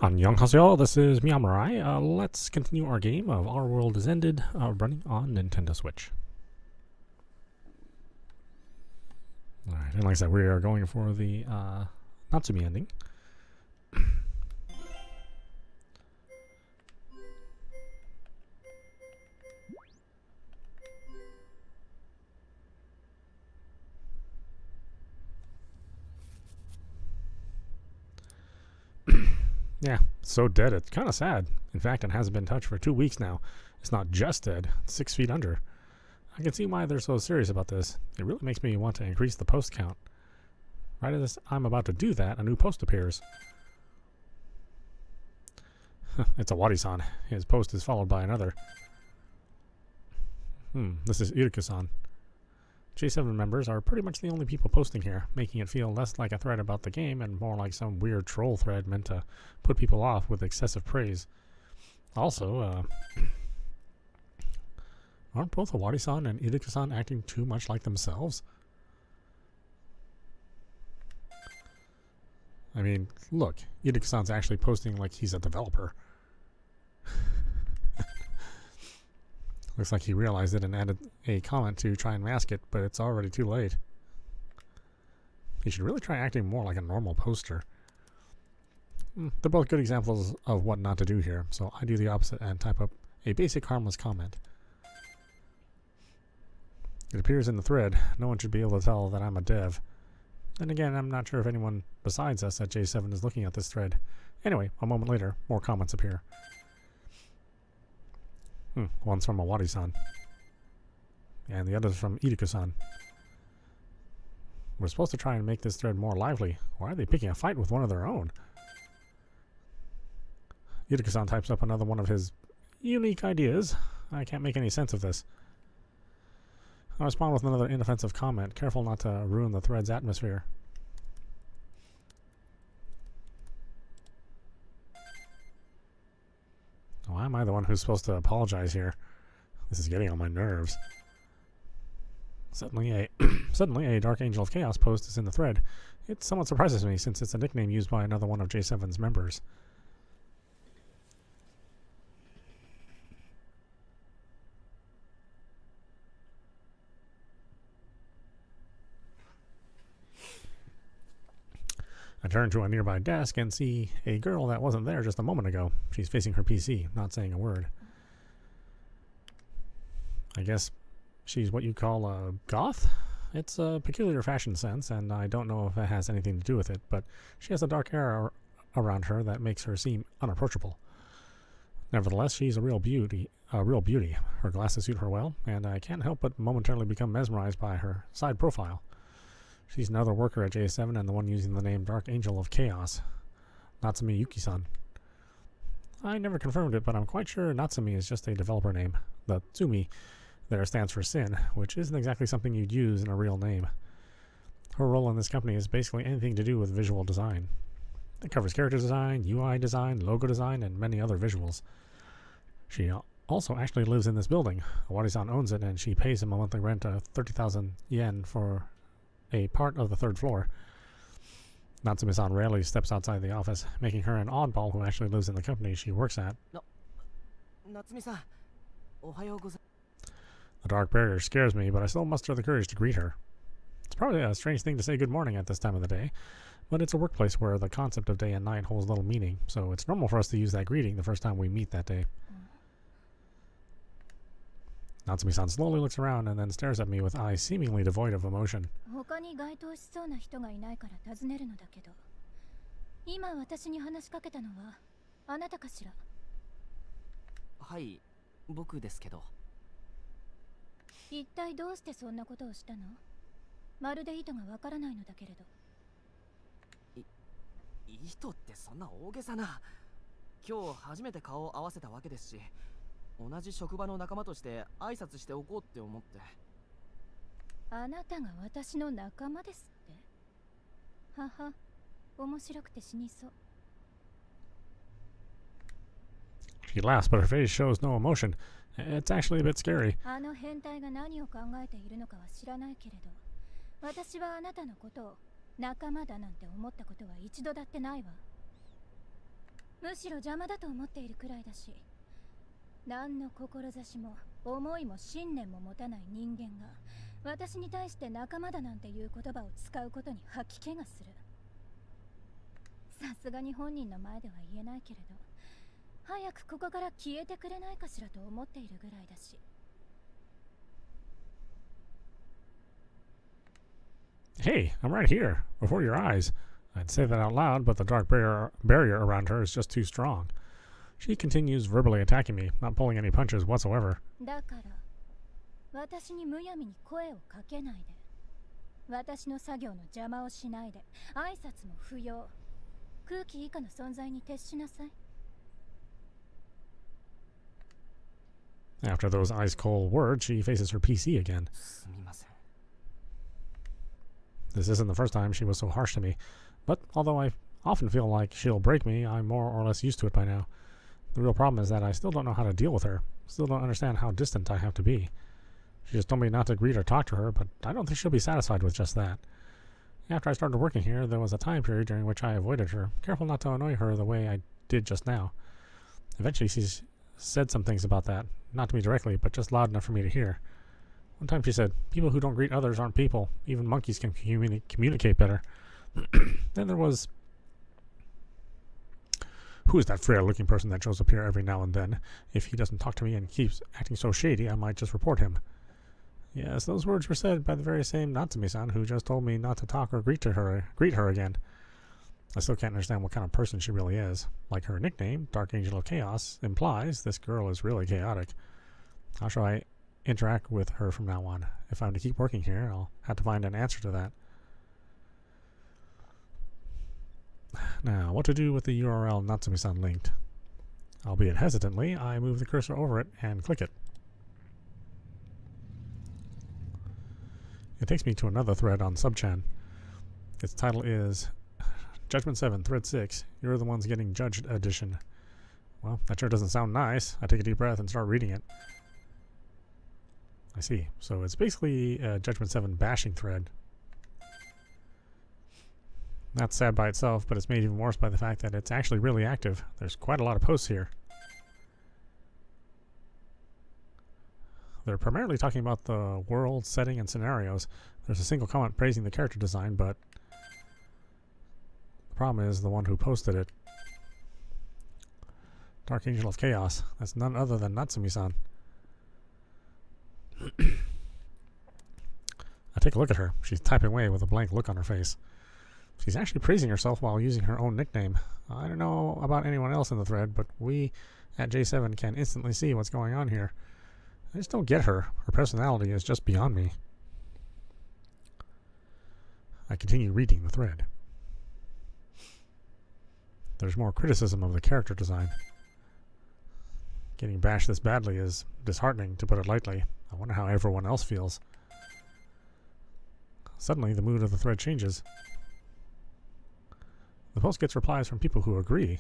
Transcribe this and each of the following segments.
Annyeonghaseyo, this is meowmurai. Let's continue our game of Our World Is Ended, running on Nintendo Switch. Alright, and like I said, we are going for the Natsumi ending. Yeah, so dead, it's kind of sad. In fact, it hasn't been touched for 2 weeks now. It's not just dead, it's 6 feet under. I can see why they're so serious about this. It really makes me want to increase the post count. Right as I'm about to do that, a new post appears. It's a Wadi-san. His post is followed by another. This is Iruka-san. J7 members are pretty much the only people posting here, making it feel less like a thread about the game and more like some weird troll thread meant to put people off with excessive praise. Also, aren't both Awadi-san and Iruka-san acting too much like themselves? I mean, look, Iruka-san's actually posting like he's a developer. Looks like he realized it and added a comment to try and mask it, but it's already too late. He should really try acting more like a normal poster. They're both good examples of what not to do here, so I do the opposite and type up a basic harmless comment. It appears in the thread. No one should be able to tell that I'm a dev. Then again, I'm not sure if anyone besides us at J7 is looking at this thread. Anyway, a moment later, more comments appear. One's from Awadi-san. And the other's from Iruka-san. We're supposed to try and make this thread more lively. Why are they picking a fight with one of their own? Iruka-san types up another one of his unique ideas. I can't make any sense of this. I'll respond with another inoffensive comment, careful not to ruin the thread's atmosphere. Why am I the one who's supposed to apologize here? This is getting on my nerves. Suddenly a Dark Angel of Chaos post is in the thread. It somewhat surprises me since it's a nickname used by another one of J7's members. I turn to a nearby desk and see a girl that wasn't there just a moment ago. She's facing her PC, not saying a word. I guess she's what you call a goth? It's a peculiar fashion sense, and I don't know if it has anything to do with it, but she has a dark aura around her that makes her seem unapproachable. Nevertheless, she's a real beauty. Her glasses suit her well, and I can't help but momentarily become mesmerized by her side profile. She's another worker at J7 and the one using the name Dark Angel of Chaos. Natsumi Yuki-san. I never confirmed it, but I'm quite sure Natsumi is just a developer name. The Tsumi there stands for sin, which isn't exactly something you'd use in a real name. Her role in this company is basically anything to do with visual design. It covers character design, UI design, logo design, and many other visuals. She also actually lives in this building. Awadi-san owns it, and she pays him a monthly rent of 30,000 yen for a part of the third floor. Natsumi-san rarely steps outside the office, making her an oddball who actually lives in the company she works at. Natsumi-san, ohayou. The dark barrier scares me, but I still muster the courage to greet her. It's probably a strange thing to say good morning at this time of the day, but it's a workplace where the concept of day and night holds little meaning, so it's normal for us to use that greeting the first time we meet that day. Natsumi-san slowly looks around and then stares at me with eyes seemingly devoid of emotion. Hai, boku desu kedo. 一体どうしてそんなことをしたの？まるで意図がわからないのだけれど。意図ってそんな大げさな。今日初めて顔を合わせたわけですし、同じ職場の仲間として挨拶しておこうって思って。あなたが私の仲間ですって？はは、面白くて死にそう。She laughs, but her face shows no emotion. It's actually a bit scary. あの変態が何を考えているのかは知らないけれど、私はあなたのことを仲間だなんて思ったことは一度だってないわ。むしろ邪魔だと思っているくらいだし、何の志も思いも信念も持たない人間が私に対して仲間だなんていう言葉を使うことに吐き気がする。さすがに本人の前では言えないけれど、早くここから消えてくれないかしらと思っているぐらいだし。Hey, I'm right here, before your eyes. I'd say that out loud, but the dark barrier around her is just too strong. She continues verbally attacking me, not pulling any punches whatsoever. だから私にむやみに声をかけないで、私の作業の邪魔をしないで、挨拶も不要、空気以下の存在に徹しなさい。 After those ice-cold words, she faces her PC again. すみません。 This isn't the first time she was so harsh to me, but although I often feel like she'll break me, I'm more or less used to it by now. The real problem is that I still don't know how to deal with her, still don't understand how distant I have to be. She just told me not to greet or talk to her, but I don't think she'll be satisfied with just that. After I started working here, there was a time period during which I avoided her, careful not to annoy her the way I did just now. Eventually she said some things about that, not to me directly, but just loud enough for me to hear. One time she said, "People who don't greet others aren't people. Even monkeys can communicate better." Then there was... Who is that frail-looking person that shows up here every now and then? If he doesn't talk to me and keeps acting so shady, I might just report him. Yes, those words were said by the very same Natsumi-san who just told me not to talk or greet her again. I still can't understand what kind of person she really is. Like her nickname, Dark Angel of Chaos, implies this girl is really chaotic. How shall I interact with her from now on? If I'm to keep working here, I'll have to find an answer to that. Now, what to do with the URL Natsumi-san linked? Albeit hesitantly, I move the cursor over it and click it. It takes me to another thread on Subchan. Its title is Judgment 7, Thread 6. You're the ones getting judged edition. Well, that sure doesn't sound nice. I take a deep breath and start reading it. I see. So it's basically a Judgment 7 bashing thread. That's sad by itself, but it's made even worse by the fact that it's actually really active. There's quite a lot of posts here. They're primarily talking about the world, setting, and scenarios. There's a single comment praising the character design, but the problem is the one who posted it. Dark Angel of Chaos. That's none other than Natsumi-san. I take a look at her. She's typing away with a blank look on her face. She's actually praising herself while using her own nickname. I don't know about anyone else in the thread, but we at J7 can instantly see what's going on here. I just don't get her. Her personality is just beyond me. I continue reading the thread. There's more criticism of the character design. Getting bashed this badly is disheartening, to put it lightly. I wonder how everyone else feels. Suddenly, the mood of the thread changes. The post gets replies from people who agree.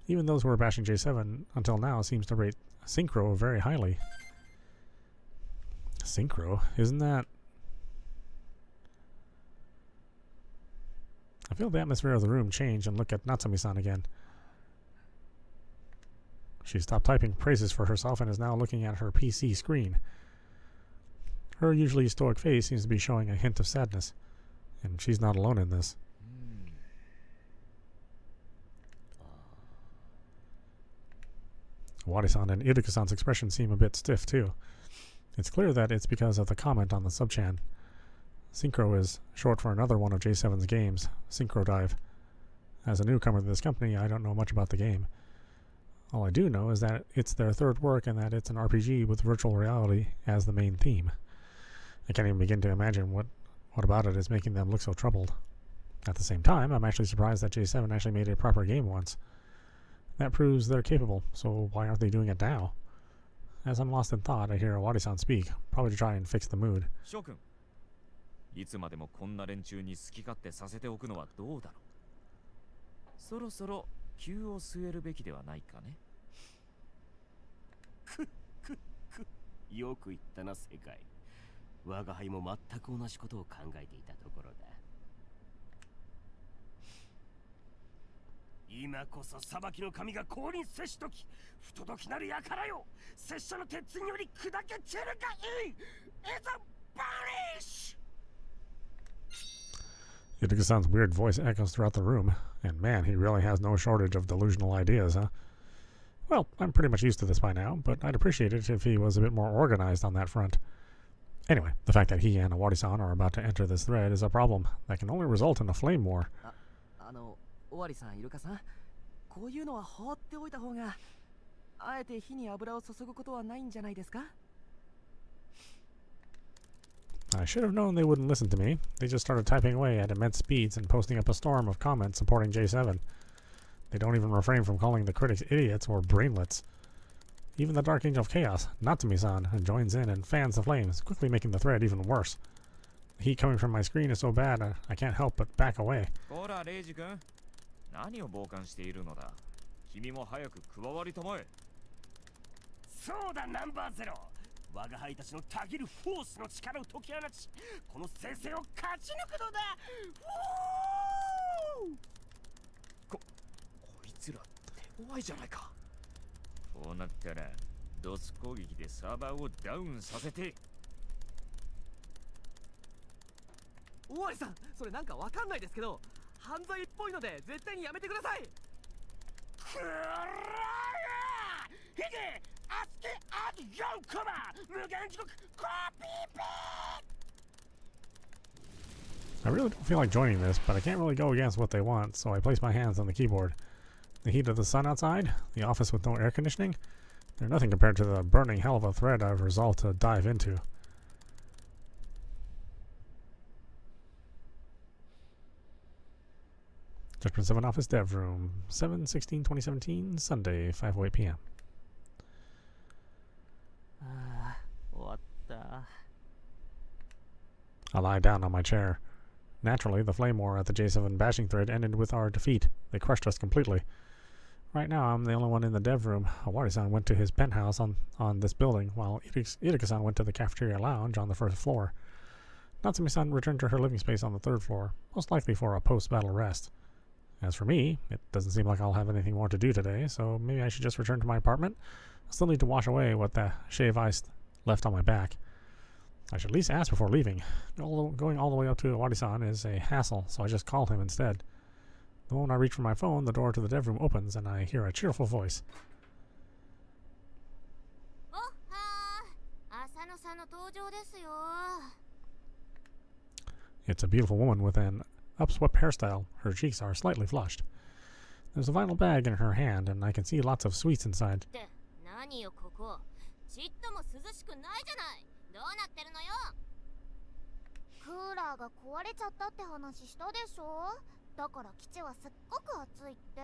Even those who are bashing J7 until now seems to rate Synchro very highly. Synchro? Isn't that... I feel the atmosphere of the room change and look at Natsumi-san again. She stopped typing praises for herself and is now looking at her PC screen. Her usually stoic face seems to be showing a hint of sadness, and she's not alone in this. Wadi-san and Iruka-san's expressions seem a bit stiff too. It's clear that it's because of the comment on the subchan. Synchro is short for another one of J7's games, Synchro Dive. As a newcomer to this company, I don't know much about the game. All I do know is that it's their third work and that it's an RPG with virtual reality as the main theme. I can't even begin to imagine what about it is making them look so troubled. At the same time, I'm actually surprised that J7 actually made a proper game once. That proves they're capable, so why aren't they doing it now? As I'm lost in thought, I hear Wadi-san speak, probably to try and fix the mood. Shokun, いつまでもこんな連中に好き勝手させておくのはどうだろう。そろそろ急を据えるべきではないかね。よく言ったな世界。我が輩も全く同じことを考えていたところだ。今こそ裁きの神が降臨せしとき、不届きなる輩よ、拙者の鉄により砕け散るがいい。いざバニッシュ。 Utica-san's weird voice echoes throughout the room, and man, he really has no shortage of delusional ideas, huh? Well, I'm pretty much used to this by now, but I'd appreciate it if he was a bit more organized on that front. Anyway, the fact that he and Awari-san are about to enter this thread is a problem that can only result in a flame war. 尾張さん、イルカさん、こういうのは放っておいた方が、あえて火に油を注ぐことはないんじゃないですか? I should have known they wouldn't listen to me. They just started typing away at immense speeds and posting up a storm of comments supporting J7. They don't even refrain from calling the critics idiots or brainlets. Even the Dark Angel of Chaos, Natsumi-san, joins in and fans the flames, quickly making the thread even worse. The heat coming from my screen is so bad, I can't help but back away. ほら、レイジ君。何を傍観しているのだ。君も早く加わりたまえ。そうだ、ナンバーゼロ。我が輩たちのたぎるフォースの力を解き放ち、この先生を勝ち抜くのだ。こいつら手強いじゃないか。こうなったらドス攻撃でサーバーをダウンさせて。尾張さん、それなんかわかんないですけど、犯罪っぽいので絶対にやめてください。くらーひげあつけあと4コマ無限地獄コピーペー。 I really don't feel like joining this, but I can't really go against what they want, so I place my hands on the keyboard. The heat of the sun outside, the office with no air conditioning, they're nothing compared to the burning hell of a thread I've resolved to dive into. Judgment 7 Office Dev Room, 7/16/2017, Sunday, 5:08 p.m. 終わった。 I lie down on my chair. Naturally, the flame war at the J7 bashing thread ended with our defeat. They crushed us completely. Right now, I'm the only one in the dev room. Awari-san went to his penthouse on this building, while Irika-san went to the cafeteria lounge on the first floor. Natsumi-san returned to her living space on the third floor, most likely for a post-battle rest. As for me, it doesn't seem like I'll have anything more to do today, so maybe I should just return to my apartment. I still need to wash away what the shave ice left on my back. I should at least ask before leaving. Going all the way up to Awari-san is a hassle, so I just call him instead. The moment I reach for my phone, the door to the dev room opens and I hear a cheerful voice. It's a beautiful woman with an upswept hairstyle. Her cheeks are slightly flushed. There's a vinyl bag in her hand and I can see lots of sweets inside. クーラーが壊れちゃったって話したでしょ。だから基地はすっごく暑いって。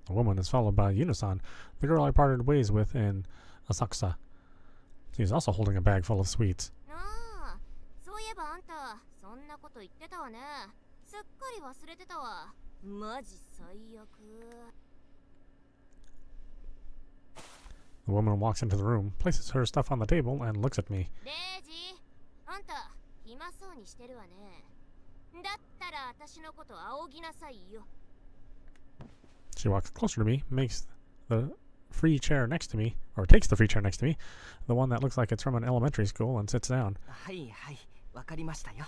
The woman is followed by Yuno-san, the girl I parted ways with in Asakusa. She's also holding a bag full of sweets. ああ、そういえばあんたそんなこと言ってたわね。すっかり忘れてたわ。マジ最悪。 The woman walks into the room, places her stuff on the table, and looks at me. レイジ、あんた暇そうにしてるわね。だったら私のこと仰ぎなさいよ。 She walks closer to me, makes the free chair next to me, or takes the free chair next to me, the one that looks like it's from an elementary school, and sits down. はいはい、わかりましたよ。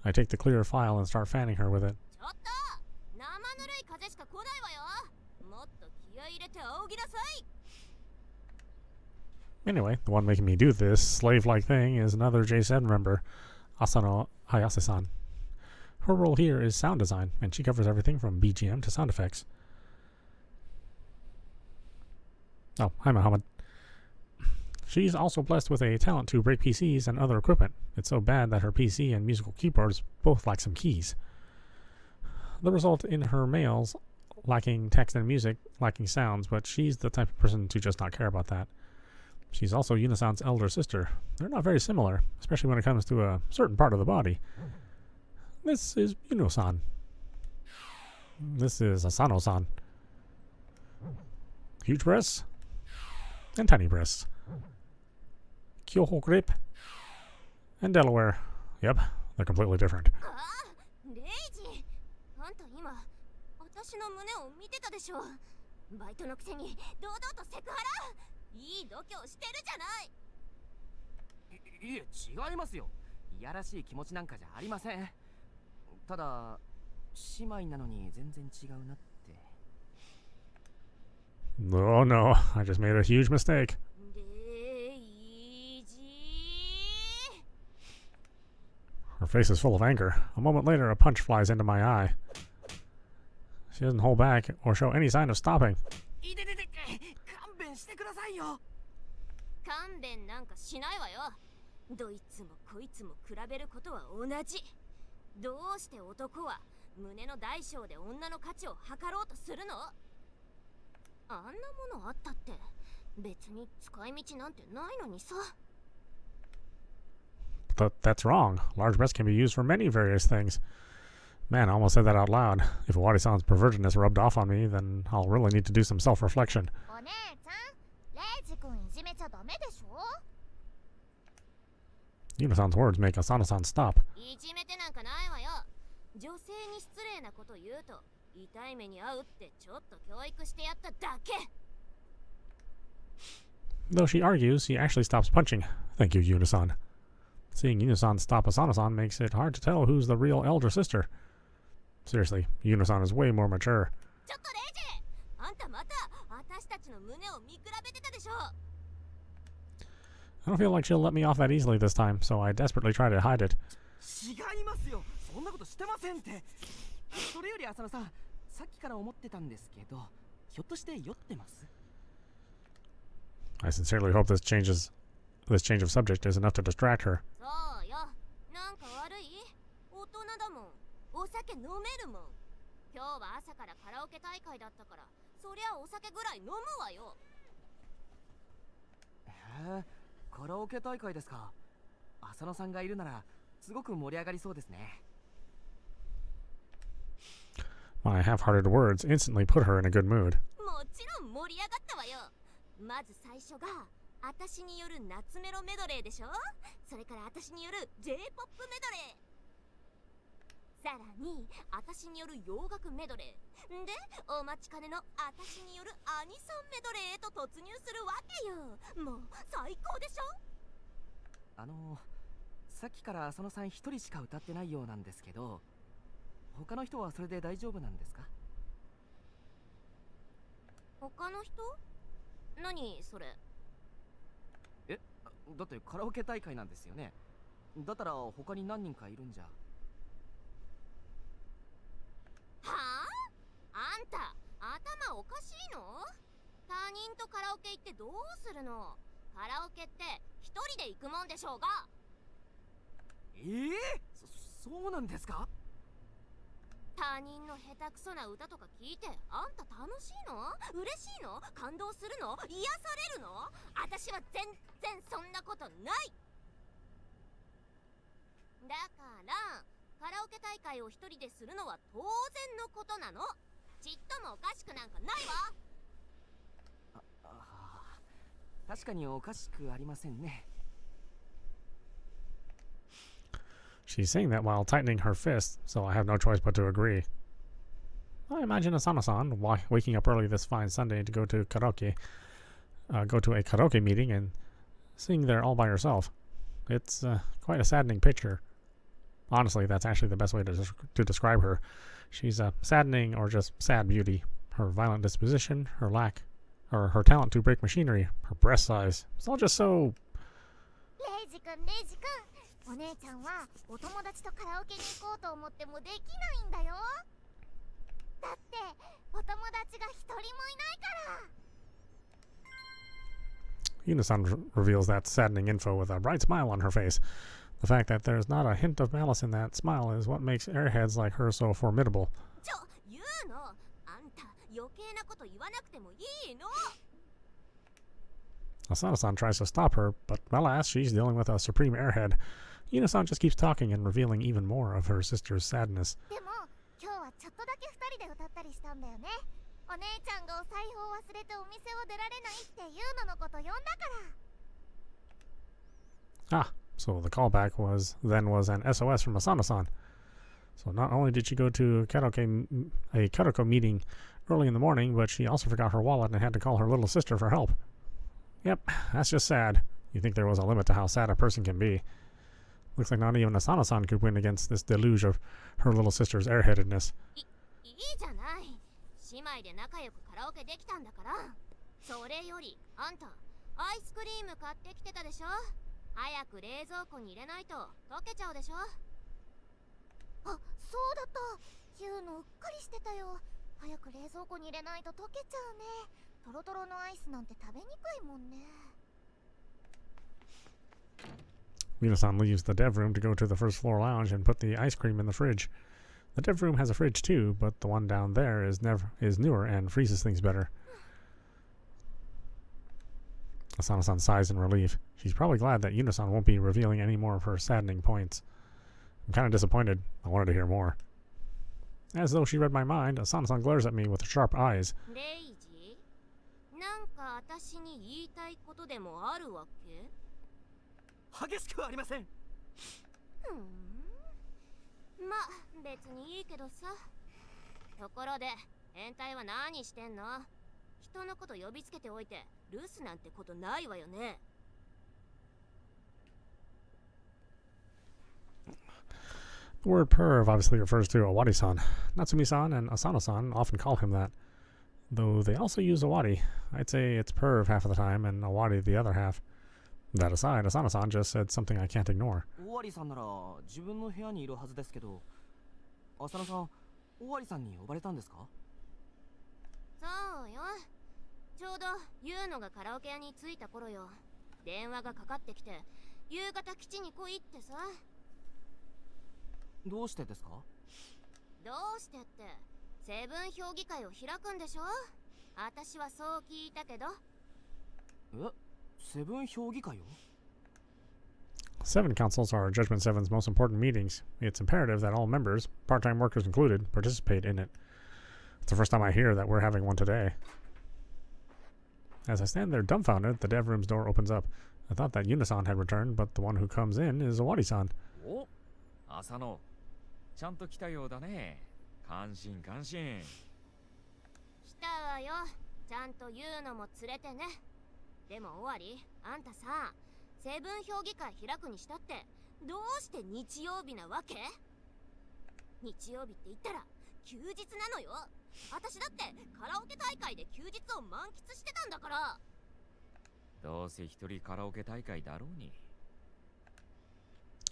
I take the clear file and start fanning her with it. ちょっと、生ぬるい風しか来ないわよ。もっと気合い入れて仰ぎなさい。 Anyway, the one making me do this slave-like thing is another J7 member, Asano Hayase-san. Her role here is sound design, and she covers everything from BGM to sound effects. Oh, hi Muhammad. She's also blessed with a talent to break PCs and other equipment. It's so bad that her PC and musical keyboards both lack some keys. The result in her mails lacking text and music, lacking sounds, but she's the type of person to just not care about that. She's also Yuno-san's elder sister. They're not very similar, especially when it comes to a certain part of the body. This is Yuno-san. This is Asano-san. Huge breasts and tiny breasts. Kyoho grip and Delaware. Yep, they're completely different. レイジ、私の胸を見てたでしょ。バイトのくせに堂々とセクハラ。いい度胸してるじゃない。いえ、違いますよ。いやらしい気持ちなんかじゃありません。ただ姉妹なのに全然違うなって。Oh no, I just made a huge mistake. レイジ Her face is full of anger. A moment later, a punch flies into my eye. She doesn't hold back or show any sign of stopping. いててて、勘弁してくださいよ。勘弁なんかしないわよ。どいつもこいつも比べることは同じ。どうして男は胸の大小で女の価値を測ろうとするの？あんなものあったって別に使い道なんてないのにさ。But that's wrong. Large breasts can be used for many various things. Man, I almost said that out loud. If Wadi-san's pervertedness rubbed off on me, then I'll really need to do some self-reflection. お姉ちゃん、レイジ君いじめちゃダメでしょ。Yuno-san's words make Asano-san stop. いじめてなんかないわよ。女性に失礼なこと言うと痛い目に遭うってちょっと教育してやっただけ。 Though she argues, he actually stops punching. Thank you, Yuno-san. Seeing Yuno-san stop Asano-san makes it hard to tell who's the real elder sister. Seriously, Yuno-san is way more mature. ちょっとレイジ、あんたまた私たちの胸を見比べてたでしょ。 I don't feel like she'll let me off that easily this time, so I desperately try to hide it. 違いますよ。そんなことしてませんって。それより浅野さん、さっきから思ってたんですけど、ひょっとして酔ってます？ I sincerely hope this change of subject is enough to distract her. そうよ。なんか悪い？大人だもん。お酒飲めるもん。今日は朝からカラオケ大会だったから、そりゃお酒ぐらい飲むわよ。へえ、カラオケ大会ですか。浅野さんがいるならすごく盛り上がりそうですね。My half-hearted words instantly put her in a good mood. もちろん盛り上がったわよ。まず最初が私による夏メロメドレーでしょ。それから私による J-POP メドレー。さらに私による洋楽メドレーで、お待ちかねの私によるアニソンメドレーへと突入するわけよ。もう最高でしょ。さっきから浅野さん一人しか歌ってないようなんですけど、他の人はそれで大丈夫なんですか？他の人？何それ？え、だってカラオケ大会なんですよね。だったら他に何人かいるんじゃ。はあ？あんた頭おかしいの？他人とカラオケ行ってどうするの？カラオケって一人で行くもんでしょうが。そうなんですか？他人の下手くそな歌とか聞いてあんた楽しいの？嬉しいの？感動するの？癒されるの？私は全然そんなことない。だからカラオケ大会を一人でするのは当然のことなの。ちっともおかしくなんかないわ。確かにおかしくありませんね。She's saying that while tightening her fist, so I have no choice but to agree. I imagine Asano-san waking up early this fine Sunday to go to a karaoke meeting and sing there all by herself. It's quite a saddening picture. Honestly, that's actually the best way to describe her. She's a saddening or just sad beauty. Her violent disposition, her talent to break machinery, her breast size. It's all just so... レイジ君、お姉ちゃんはお友達とカラオケに行こうと思ってもできないんだよ。だってお友達が一人もいないから。Yuno-san reveals that saddening info with a bright smile on her face. The fact that there's not a hint of malice in that smile is what makes airheads like her so formidable. 言うの。あんた余計なこと言わなくてもいいの。Asano-san tries to stop her, but alas, she's dealing with a supreme airhead. Yuno-san just keeps talking and revealing even more of her sister's sadness. でも今日はちょっとだけ二人で歌ったりしたんだよね。お姉ちゃんがお財布を忘れてお店を出られないっていうののこと呼んだから。Ah, so the callback was an SOS from Asano-san. So not only did she go to a karaoke meeting early in the morning, but she also forgot her wallet and had to call her little sister for help. Yep, that's just sad. You'd think there was a limit to how sad a person can be. Looks like not even Asano-san could win against this deluge of her little sister's airheadedness. いいじゃない。姉妹で仲良くカラオケできたんだから。それよりあんたアイスクリーム買ってきてたでしょ。早く冷蔵庫に入れないと溶けちゃうでしょ。あ、そうだった。言うのうっかりしてたよ。早く冷蔵庫に入れないと溶けちゃうね。トロトロのアイスなんて食べにくいもんね。Mina-san leaves the dev room to go to the first floor lounge and put the ice cream in the fridge. The dev room has a fridge too, but the one down there is newer and freezes things better. Asano-san sighs in relief. She's probably glad that Yuna-san won't be revealing any more of her saddening points. I'm kind of disappointed. I wanted to hear more. As though she read my mind, Asano-san glares at me with sharp eyes. レイジ、なんか私に言いたいことでもあるわけ？激しくはありません。ま、別にいいけどさ。ところで、変態は何してんの？人のこと呼びつけておいて、留守なんてことないわよね。The word perv obviously refers to Owari-san. Natsumi-san and Asano-san often call him that, though they also use Owari. I'd say it's perv half of the time and Owari the other half. That aside, Asano-san just said something I can't ignore. オワリさんなら自分の部屋にいるはずですけど、浅野さん、オワリさんに呼ばれたんですか？そうよ。ちょうどユーノがカラオケ屋に着いた頃よ。電話がかかってきて、夕方基地に来いってさ。どうしてですか？どうしてって、セブン評議会を開くんでしょ？私はそう聞いたけど。え、セブン評議会をSeven councils are Judgment 7's most important meetings. It's imperative that all members, part-time workers included, participate in it. It's the first time I hear that we're having one today. As I stand there dumbfounded, the dev room's door opens up. I thought that Yuna-san had returned, but the one who comes in is Owari-san. お、浅野、ちゃんと来たようだね。感心感心。来たわよ。ちゃんとユーノも連れてね。でも終わり、あんたさ、セブン評議会開くにしたってどうして日曜日なわけ？日曜日って言ったら休日なのよ。私だってカラオケ大会で休日を満喫してたんだから。どうせ一人カラオケ大会だろうに。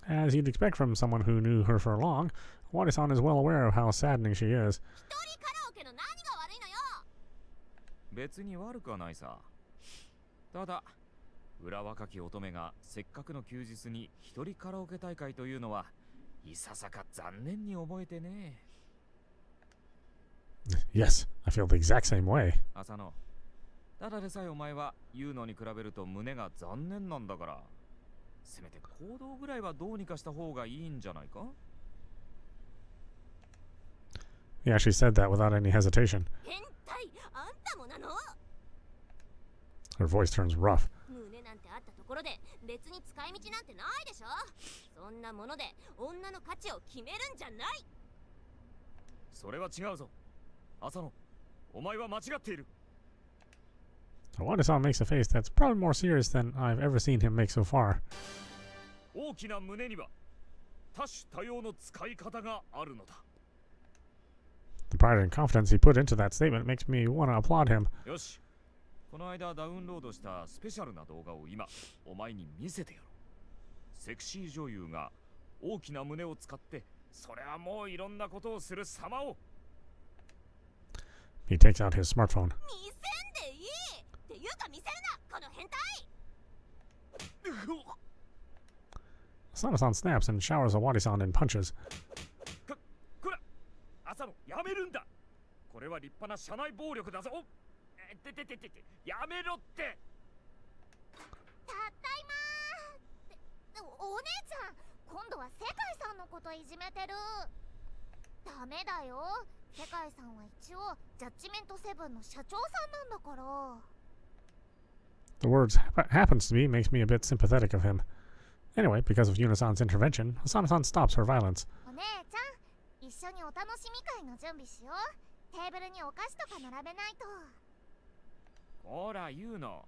As you'd expect from someone who knew her for long, Owari-san is well aware of how saddening she is. 一人カラオケの何が悪いのよ。別に悪くはないさ。ただ、裏若き乙女がせっかくの休日に一人カラオケ大会というのはいささか残念に思えてね。Yes, I feel the exact same way. 浅野、ただでさえお前は言うのに比べると胸が残念なんだから、せめて行動ぐらいはどうにかした方がいいんじゃないか？ Yeah, she said that without any hesitation. 変態、あんたもなの？ Her voice turns rough. 胸なんてあったところで別に使い道なんてないでしょ。そんなもので女の価値を決めるんじゃない。それは違うぞ。浅野、お前は間違っている。Owari-san makes a face that's probably more serious than I've ever seen him make so far. 大きな胸には多種多様の使い方があるのだ。The pride and confidence he put into that statement makes me want to applaud him. よし、この間ダウンロードしたスペシャルな動画を今お前に見せてやろう。セクシー女優が大きな胸を使ってそれはもういろんなことをする様を。 He takes out his smartphone. 見せんでいいっていうか見せるな、この変態。 Asano-san snaps and showers Owari-san in punches. こら、浅野、やめるんだ。これは立派な社内暴力だぞ。やめろって。たったいまー。お姉ちゃん、今度は世界さんのこといじめてる。ダメだよ。世界さんは一応ジャッジメントセブンの社長さんなんだから。 The words happens to be makes me a bit sympathetic of him. Anyway, because of Yuna-san's intervention, Asano-san stops her violence. お姉ちゃん、一緒にお楽しみ会の準備しよう。テーブルにお菓子とか並べないと。ほら言うの。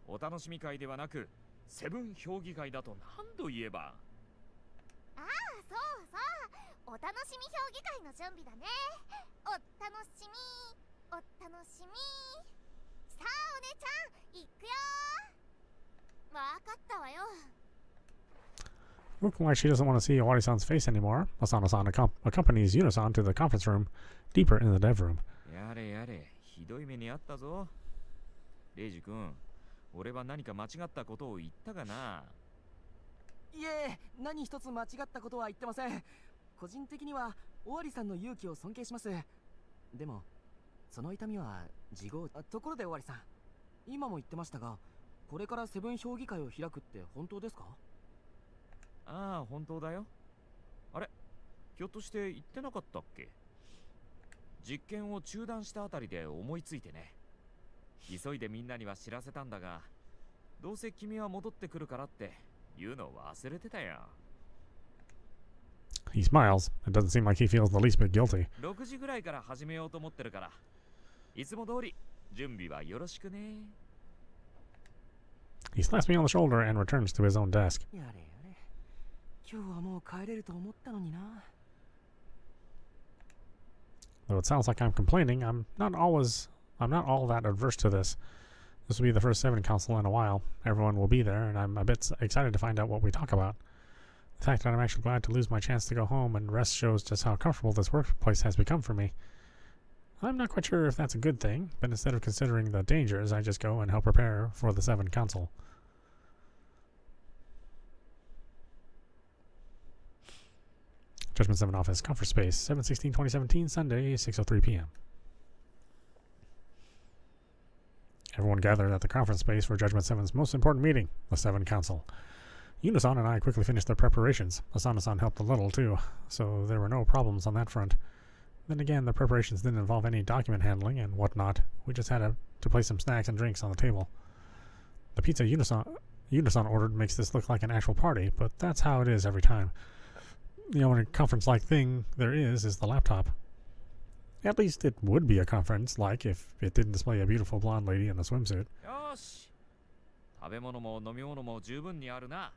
お楽しみ会ではなくセブン評議会だと何度言えば。ああ、そうそう、お楽しみ評議会の準備だね。お楽しみ、お楽しみ。さあお姉ちゃん、行くよ。わかったわよ。Looking like she doesn't want to see Awari-san's face anymore, Asano-san accompanies Yuno-san to the conference room deeper in the dev room. やれやれ、ひどい目にあったぞ。レイジ君、俺は何か間違ったことを言ったかな。いえ、何一つ間違ったことは言ってません。個人的には尾張さんの勇気を尊敬します。でもその痛みは自業。ところで尾張さん、今も言ってましたが、これからセブン評議会を開くって本当ですか？ああ、本当だよ。あれ、ひょっとして言ってなかったっけ？実験を中断したあたりで思いついてね。急いでみんなには知らせたんだが、どうせ君は戻ってくるからって言うの忘れてたよ。He smiles. It doesn't seem like he feels the least bit guilty. 6時ぐらいから始めようと思ってるから、いつも通り準備はよろしくね。He slaps me on the shoulder and returns to his own desk. やれやれ、今日はもう帰れると思ったのにな。Though it sounds like I'm complaining, I'm not all that adverse to this. This will be the first Seven Council in a while. Everyone will be there, and I'm a bit excited to find out what we talk about. The fact that I'm actually glad to lose my chance to go home and rest shows just how comfortable this workplace has become for me. I'm not quite sure if that's a good thing, but instead of considering the dangers, I just go and help prepare for the Seven Council. Judgment 7 Office, Conference Space, 7/16/2017, Sunday, 6:03 p.m. Everyone gathered at the conference space for Judgment 7's most important meeting, the Seven Council. Yuno-san and I quickly finished their preparations. Asano-san helped a little, too, so there were no problems on that front. Then again, the preparations didn't involve any document handling and whatnot. We just had to place some snacks and drinks on the table. The pizza Yuno-san ordered makes this look like an actual party, but that's how it is every time. The only conference-like thing there is the laptop. At least it would be a conference-like if it didn't display a beautiful blonde lady in a swimsuit. よし、食べ物も飲み物も十分にあるな。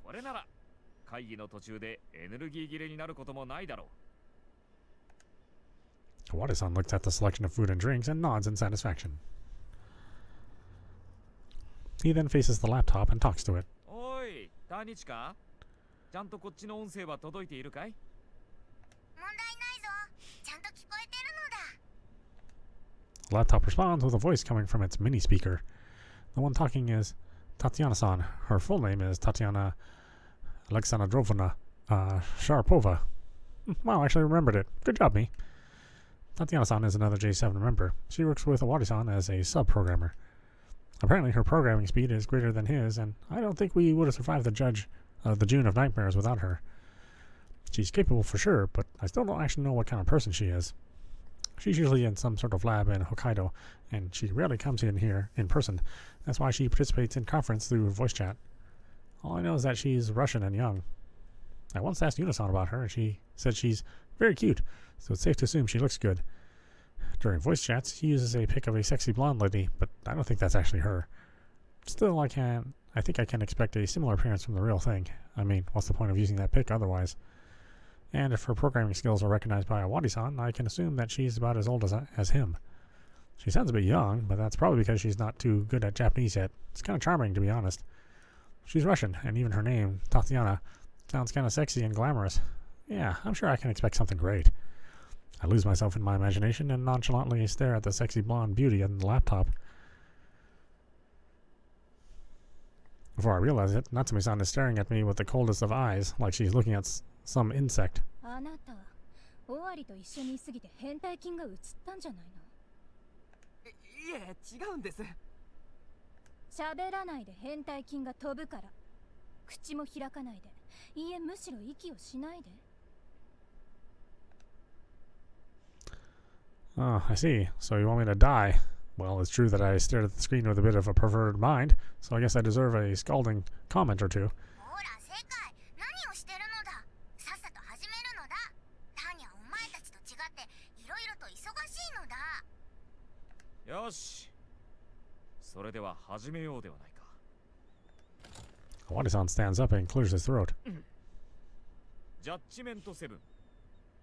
これなら会議の途中でエネルギー切れになることもないだろう。Awari-san looks at the selection of food and drinks and nods in satisfaction. He then faces the laptop and talks to it. おい、タニチか？ちゃんとこっちの音声は届いているかい？問題ないぞ。ちゃんと聞こえてるのだ。The laptop responds with a voice coming from its mini speaker. The one talking is Tatiana-san. Her full name is Tatiana Alexandrovna Sharapova. Wow, I actually remembered it. Good job, me. Tatiana-san is another J7 member. She works with Awari-san as a sub-programmer. Apparently, her programming speed is greater than his, and I don't think we would have survived the June of Nightmares without her. She's capable for sure, but I still don't actually know what kind of person she is. She's usually in some sort of lab in Hokkaido, and she rarely comes in here in person. That's why she participates in conference through voice chat. All I know is that she's Russian and young. I once asked Yuno-san about her, and she said she's very cute, so it's safe to assume she looks good. During voice chats, he uses a pic of a sexy blonde lady, but I don't think that's actually her. Still, I think I can expect a similar appearance from the real thing. I mean, what's the point of using that pic otherwise? And if her programming skills are recognized by Awari-san, I can assume that she's about as old as him. She sounds a bit young, but that's probably because she's not too good at Japanese yet. It's kind of charming, to be honest. She's Russian, and even her name, Tatiana, sounds kind of sexy and glamorous. Yeah, I'm sure I can expect something great. I lose myself in my imagination and nonchalantly stare at the sexy blonde beauty on the laptop. Before I realize it, Natsumi-san is staring at me with the coldest of eyes, like she's looking at some insect. あなた、尾張と一緒にいすぎて変態菌が移ったんじゃないの？いえ、違うんです。喋らないで変態菌が飛ぶから。口も開かないで。いいえ、むしろ息をしないで。Oh, I see. So you want me to die? Well, it's true that I stared at the screen with a bit of a perverted mind, so I guess I deserve a scalding comment or two. ほら、世界、何をしてるのだ。さっさと始めるのだ。タでは始めようではないか。 Wadi-san stands up and clears his throat. ジャッジメント7、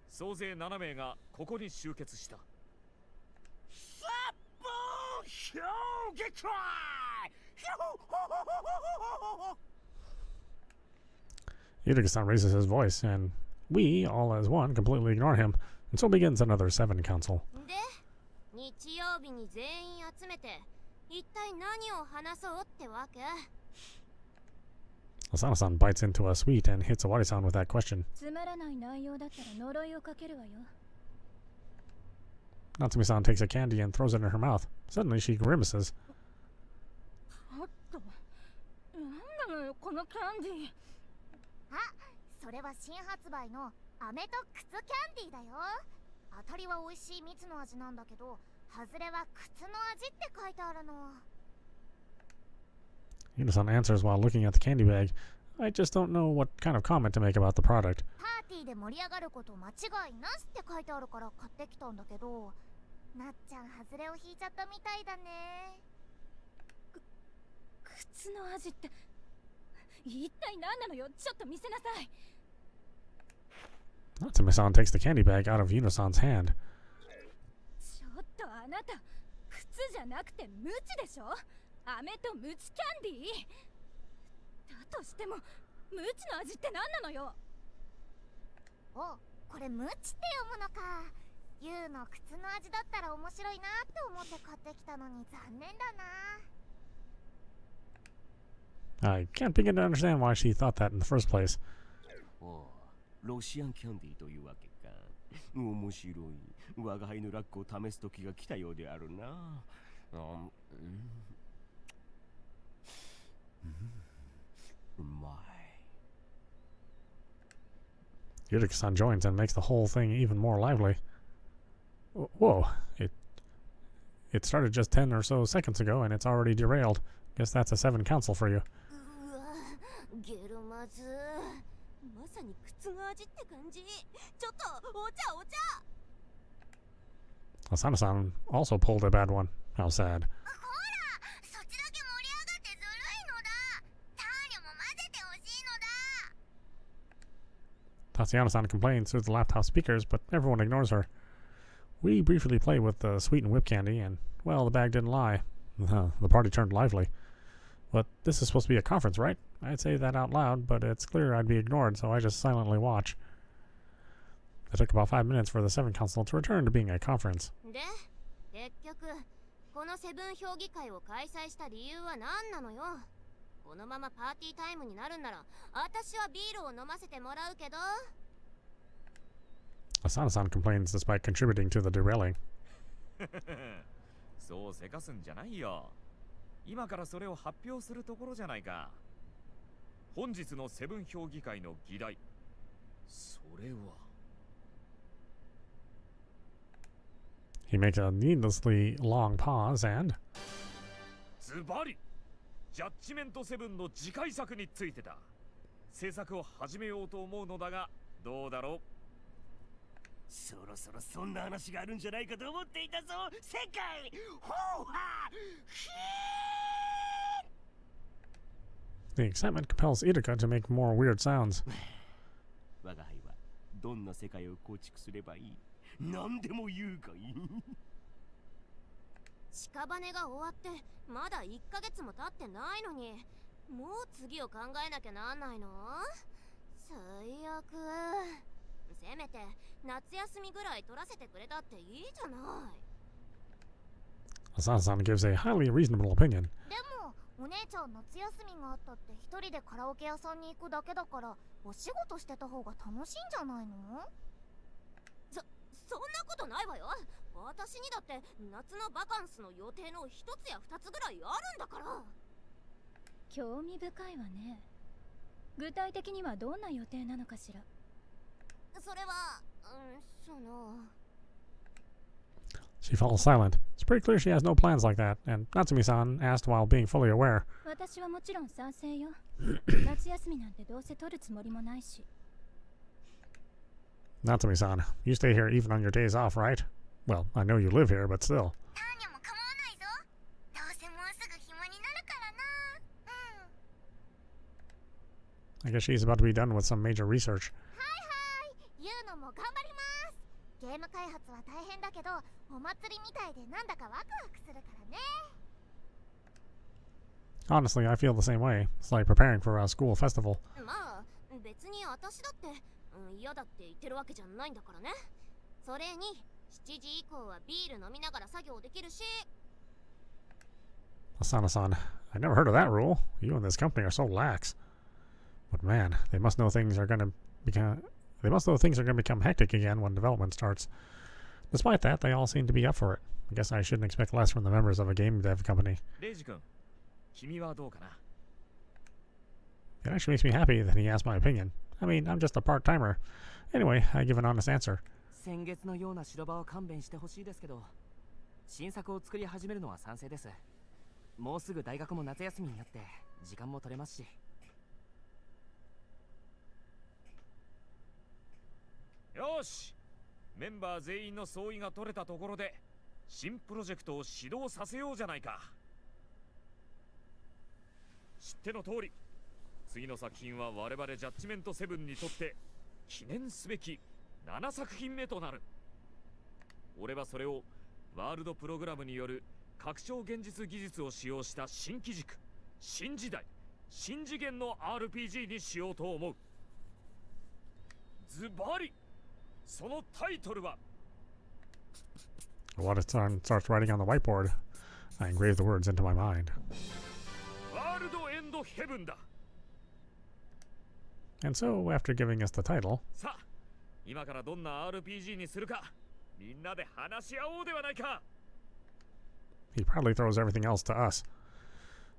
総勢7名がここに集結した。サッポー評議会 Utica-san raises his voice, and we, all as one, completely ignore him, and so begins another Seven Council. で、日曜日に全員集めて一体何を話そうってわけ？ Asano-san bites into a sweet and hits Awari-san with that question. つまらない内容だったら呪いをかけるわよ。 Natsumi-san takes a candy and throws it in her mouth. Suddenly, she grimaces. ちょっと、なんなのよこのキャンディー。あ、それは新発売の飴と靴キャンディーだよ。当たりは美味しい蜜の味なんだけど、外れは靴の味って書いてあるの。 Yuna-san answers while looking at the candy bag. I just don't know what kind of comment to make about the product. パーティーで盛り上がること間違いなしって書いてあるから買ってきたんだけど、なっちゃん外れを引いちゃったみたいだね。靴の味って一体何なのよ。ちょっと見せなさい。 Natsumi-san takes the candy bag out of Yuna-san's hand. ちょっとあなた、靴じゃなくてムチでしょ。飴とムチキャンディーだとしても、ムチの味って何なのよ。お、これムチって読むのか。ユウの靴の味だったら面白いなって思って買ってきたのに残念だな。 I can't begin to understand why she thought that in the first place. おう、ロシアンキャンディーというわけか。面白い。我が輩のラックを試す時が来たようであるな。うまい。 Utica-san joins and makes the whole thing even more lively. Whoa, it started just 10 or so seconds ago and it's already derailed. Guess that's a Seven Council for you. うわ、ゲロまず。まさに靴の味って感じ。ちょっとお茶お茶。 Asano-san also pulled a bad one. How sad. そっちだけ盛り上がってずるいのだ。ターニョも混ぜてほしいのだ。 Tatiana-san complains through the laptop speakers, but everyone ignores her. We briefly play with the sweetened whip candy, and, well, the bag didn't lie. The party turned lively. But this is supposed to be a conference, right? I'd say that out loud, but it's clear I'd be ignored, so I just silently watch. It took about 5 minutes for the Seven Council to return to being a conference. で、結局このセブン評議会を開催した理由は何なのよ。このままパーティータイムになるんなら、私はビールを飲ませてもらうけど。 Asano-san complains despite contributing to the derailing. そうせかすんじゃないよ。今からそれを発表するところじゃないか。本日のセブン評議会の議題、それは。 He makes a needlessly long pause and... ズバリジャッジメント7の次回作についてだ。制作を始めようと思うのだが、どうだろう。そろそろそんな話があるんじゃないかと思っていたぞ。世界ほうはひー。 The excitement compels Utica to make more weird sounds. 我が輩はどんな世界を構築すればいい。何でも言うかい。屍が終わってまだ1ヶ月も経ってないのに、もう次を考えなきゃなんないの？最悪。せめて夏休みぐらい取らせてくれたっていいじゃない。 Asano-san gives a highly reasonable opinion. でもお姉ちゃん夏休みがあったって一人でカラオケ屋さんに行くだけだから、お仕事してた方が楽しいんじゃないの？そんなことないわよ。私にだって夏のバカンスの予定の一つや二つぐらいあるんだから。興味深いわね。具体的にはどんな予定なのかしら。それは、その。 She falls silent. It's pretty clear she has no plans like that, and Natsumi-san asked while being fully aware. 私はもちろん賛成よ。夏休みなんてどうせ取るつもりもないし。 Natsumi-san, you stay here even on your days off, right? Well, I know you live here, but still. ターニョも構わないぞ。どうせもうすぐ暇 I guess she's about to be done with some major research. 言うのも頑張ります。ゲーム開発は大変だけど、お祭りみたいでなんだかワクワクするからね。Honestly, I feel the same way. It's like preparing for a school festival. まあ別に私だって、嫌だって言ってるわけじゃないんだからね。それに7時以降はビール飲みながら作業できるし。Asana-san, I never heard of that rule. You and this company are so lax. But man, they must know things are gonna become hectic again when development starts. Despite that, they all seem to be up for it. I guess I shouldn't expect less from the members of a game dev company. レイジ君、君はどうかな？ It actually makes me happy that he asked my opinion. I mean, I'm just a part-timer. Anyway, I give an honest answer. 先月のような白場を勘弁してほしいですけど、新作を作り始めるのは賛成です。もうすぐ大学も夏休みになって時間も取れますし。よし、メンバー全員の総意が取れたところで新プロジェクトを始動させようじゃないか。知っての通り、次の作品は我々ジャッジメント7にとって記念すべき7作品目となる。俺はそれをワールドプログラムによる拡張現実技術を使用した新機軸、新時代、新次元の RPG にしようと思う。ズバリそのタイトルは Waterton starts writing on the whiteboard. I engrave the words into my mind. ワールドエンドヘブンだ。 And so, after giving us the title, さあ、今からどんな RPG にするかみんなで話し合おうではないか。 he proudly throws everything else to us.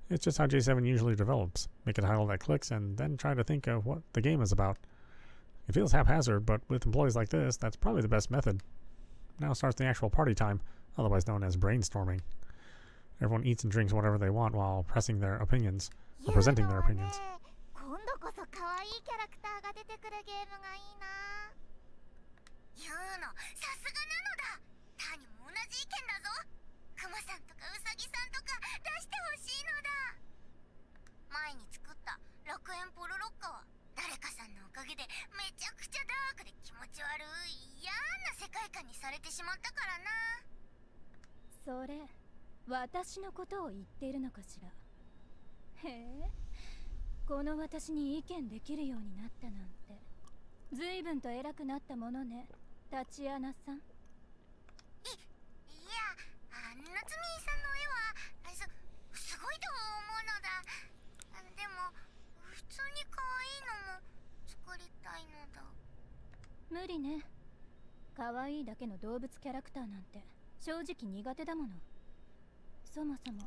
It's just how J7 usually develops. Make a title that clicks and then try to think of what the game is about. It feels haphazard, but with employees like this, that's probably the best method. Now starts the actual party time, otherwise known as brainstorming. Everyone eats and drinks whatever they want while pressing their opinions, or presenting their opinions. 今度こそ可愛いキャラクターが出てくるゲームがいいな。ユーノ、さすがなのだ。タニも同じ意見だぞ。クマさんとかウサギさんとか出してほしいのだ。前に作った楽園ポロロッカは誰かさんのおかげでめちゃくちゃダークで気持ち悪い嫌な世界観にされてしまったからな。それ私のことを言っているのかしら。へえ、この私に意見できるようになったなんて随分と偉くなったものね、タチアナさん。いや、夏美さんの絵はすごいと思うのだ。でも普通に可愛いのも作りたいのだ。無理ね。可愛いだけの動物キャラクターなんて正直苦手だもの。そもそも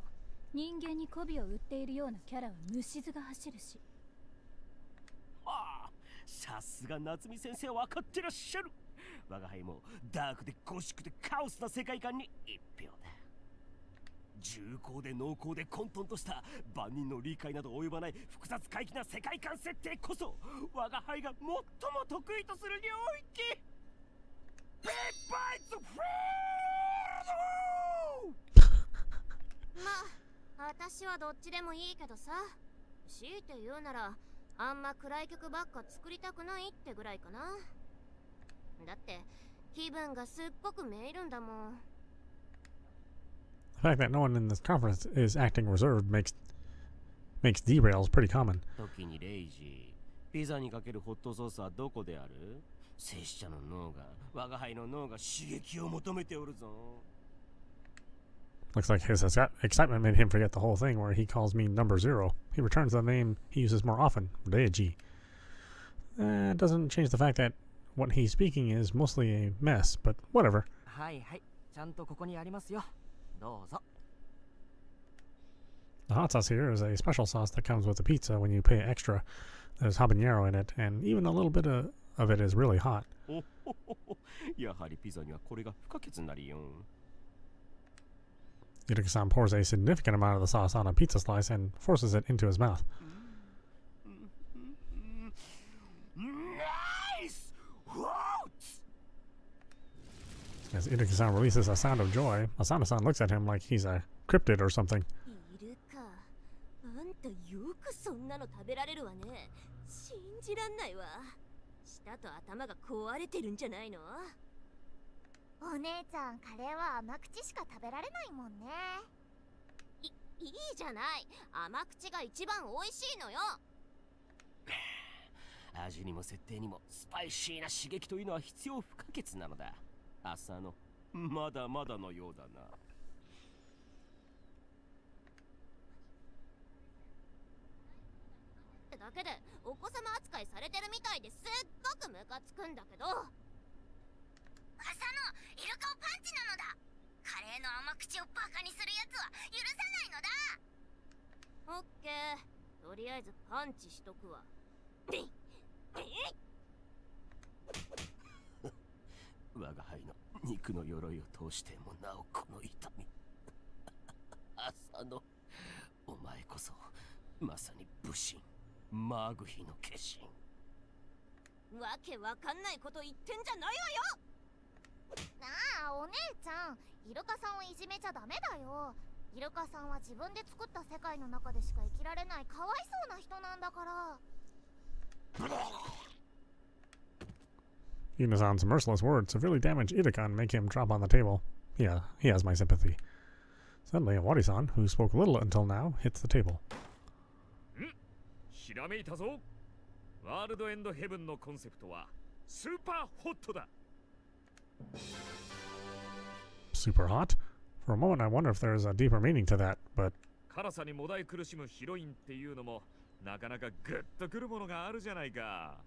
人間に媚びを売っているようなキャラは虫唾が走るし。はあ、さすが夏美先生分かってらっしゃる。我が輩もダークでゴシックでカオスな世界観に一票だ。重厚で濃厚で混沌とした万人の理解など及ばない複雑怪奇な世界観設定こそ我が輩が最も得意とする領域。ビッバイツフリード。まあ私はどっちでもいいけどさ、強いて言うならあんま暗い曲ばっか作りたくないってぐらいかな。だって気分がすっごくめいるんだもん。 The fact that no one in this conference is acting reserved makes derails pretty common. 時にレイジ、ピザにかけるホットソースはどこである？拙者の脳が、我が輩の脳が刺激を求めておるぞ。 Looks like his excitement made him forget the whole thing where he calls me number 0. He returns the name he uses more often, Reiji. It doesn't change the fact that what he's speaking is mostly a mess, but whatever. はいはい、ちゃんとここにありますよ。どうぞ。 The hot sauce here is a special sauce that comes with the pizza when you pay extra. There's habanero in it, and even a little bit of it is really hot. おほほほ、やはりピザにはこれが不可欠なりよ。Yurika-san pours a significant amount of the sauce on a pizza slice and forces it into his mouth. Nice! As Yurika-san releases a sound of joy, Asana-san looks at him like he's a cryptid or something. いるか。あんたよくそんなの食べられるわね。信じらんないわ。舌と頭が壊れてるんじゃないの？お姉ちゃん、カレーは甘口しか食べられないもんね。いいじゃない。甘口が一番美味しいのよ。味にも設定にもスパイシーな刺激というのは必要不可欠なのだ。朝のまだまだのようだな。ってだけでお子様扱いされてるみたいですっごくムカつくんだけど。朝のイルカをパンチなのだ。カレーの甘口をバカにするやつは許さないのだ。オッケー、とりあえずパンチしとくわ。我が輩の肉の鎧を通してもなおこの痛み。朝のお前こそまさに武神マーグヒの化身。わけわかんないこと言ってんじゃないわよ。なあ、お姉ちゃん、イルカさんをいじめちゃダメだよ。イルカさんは自分で作った世界の中でしか生きられないかわいそうな人なんだから。Unisan's merciless words severely damage Iruka and make him drop on the table. Yeah, he has my sympathy. Suddenly, Awari-san, who spoke little until now, hits the table. ひらめいたぞ。ワールドエンドヘブンのコンセプトはスーパーホットだ。Super hot? For a moment, I wonder if there's a deeper meaning to that, but 辛さにもだえ苦しむヒロインっていうのもなかなかグッとくるものがあるじゃないか。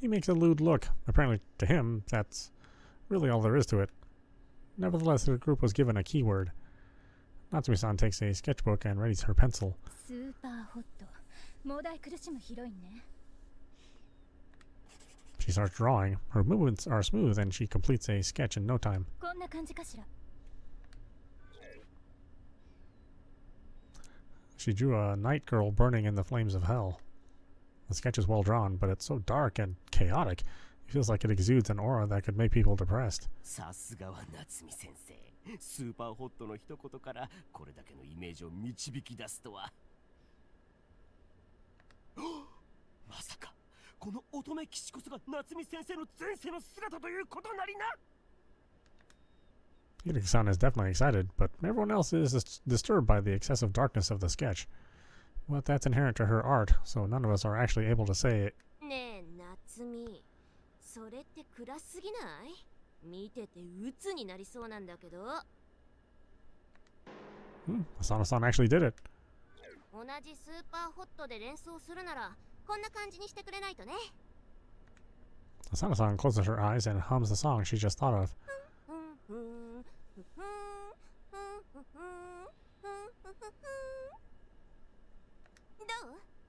he makes a lewd look. Apparently, to him, that's really all there is to it. Nevertheless, the group was given a keyword. Natsumi-san takes a sketchbook and readies her pencil. スーパーホット。もだい苦しむヒロインね。She starts drawing. Her movements are smooth and she completes a sketch in no time. こんな感じかしら。She drew a night girl burning in the flames of hell. The sketch is well drawn, but it's so dark and chaotic. It feels like it exudes an aura that could make people depressed. さすがは夏美先生。スーパーホットの一言からこれだけのイメージを導き出すとは。まさかこの乙女騎士こそが夏美先生の前世の姿ということなりな。Iruka-san is definitely excited, but everyone else is disturbed by the excessive darkness of the sketch. But that's inherent to her art, so none of us are actually able to say it. ねえ夏美、それって暗すぎない？見てて鬱になりそうなんだけど。Asano-san actually did it. 同じスーパーホットで連想するならこんな感じにしてくれないとね。Asano-san closes her eyes and hums the song she just thought of. どう？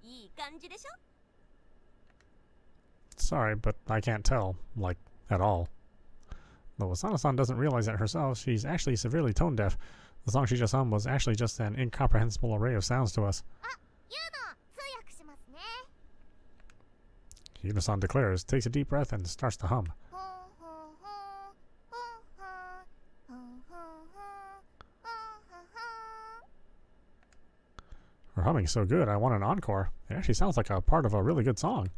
いい感じでしょ？ Sorry, but I can't tell, like, at all. Though Asano-san doesn't realize it herself, she's actually severely tone deaf. The song she just hummed was actually just an incomprehensible array of sounds to us. あ、ユーノ、通訳しますね。Yuno-san declares, takes a deep breath, and starts to hum. ほんほんほんほんほんほんほんほんほんほん。 Her humming is so good, I want an encore. It actually sounds like a part of a really good song.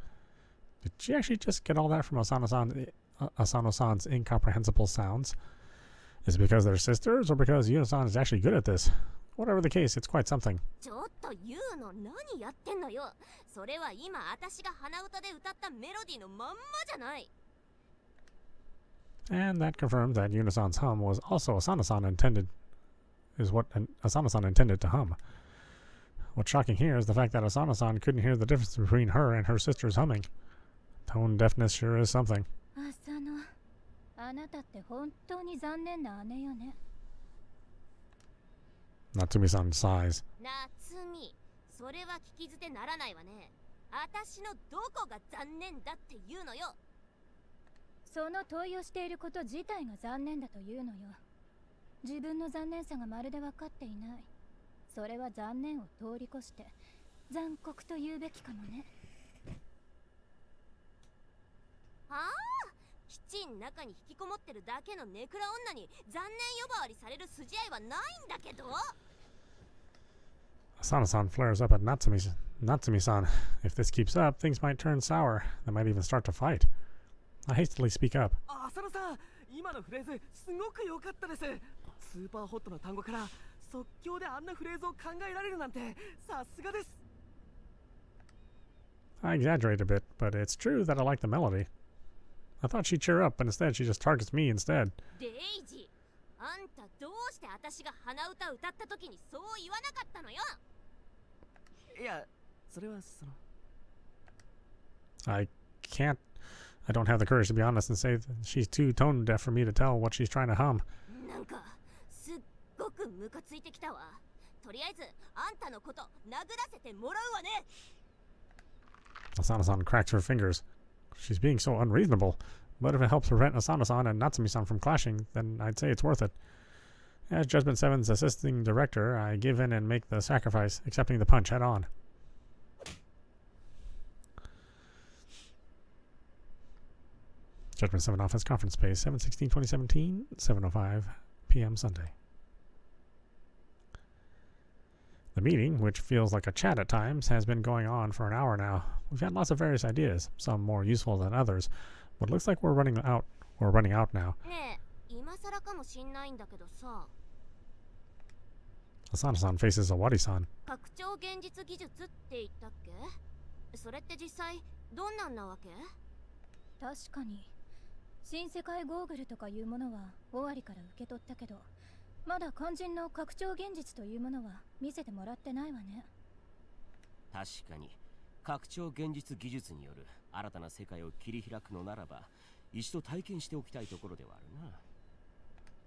Did she actually just get all that from Asano-san's incomprehensible sounds? Is it because they're sisters, or because Yuno-san is actually good at this? Whatever the case, it's quite something. ちょっと言うの何やってんのよ。それは今私が鼻歌で歌ったメロディーのまんまじゃない。 And that confirms that Yuno-san's hum was also Asano-san intended to hum. What's shocking here is the fact that Asano-san couldn't hear the difference between her and her sister's humming. Tone deafness sure is something. 浅野、あなたって本当に残念な姉よね。Natsumi-san sighs. 夏美、それは聞き捨てならないわね。私のどこが残念だっていうのよ。その問いをしていること自体が残念だというのよ。自分の残念さがまるで分かっていない。それは残念を通り越して残酷と言うべきかもね。ああ、基地の中に引きこもってるだけのネクラ女に残念呼ばわりされる筋合いはないんだけど。Asana-san flares up at Natsumi-san. If this keeps up, things might turn sour. They might even start to fight. I hastily speak up. 浅野さん、今のフレーズすごく良かったです。スーパーホットな単語から即興であんなフレーズを考えられるなんてさすがです。I exaggerate a bit, but it's true that I like the melody. I thought she'd cheer up, but instead she just targets me instead. レイジ、あんたどうして私が鼻歌歌った時にそう言わなかったのよ。いや、それはその。I don't have the courage to be honest and say that she's too tone deaf for me to tell what she's trying to hum. なんかすっごくムカついてきたわ。とりあえずあんたのこと殴らせてもらうわね。Asana-san cracks her fingers. She's being so unreasonable. But if it helps prevent Asana-san and Natsumi-san from clashing, then I'd say it's worth it. As Judgment 7's assisting director, I give in and make the sacrifice, accepting the punch head on. Judgment 7 Office Conference Space, 7/16/2017, 7:05 p.m. Sunday. The meeting, which feels like a chat at times, has been going on for an hour now. We've had lots of various ideas, some more useful than others, but it looks like we're running out now. ねえ、今更かもしんないんだけどさ。Asana-san faces Owari-san. 拡張現実技術って言ったっけ？それって実際どんなんなわけ？確かに新世界ゴーグルとかいうものは終わりから受け取ったけど、まだ肝心の拡張現実というものは見せてもらってないわね。確かに拡張現実技術による新たな世界を切り開くのならば一度体験しておきたいところではあるな。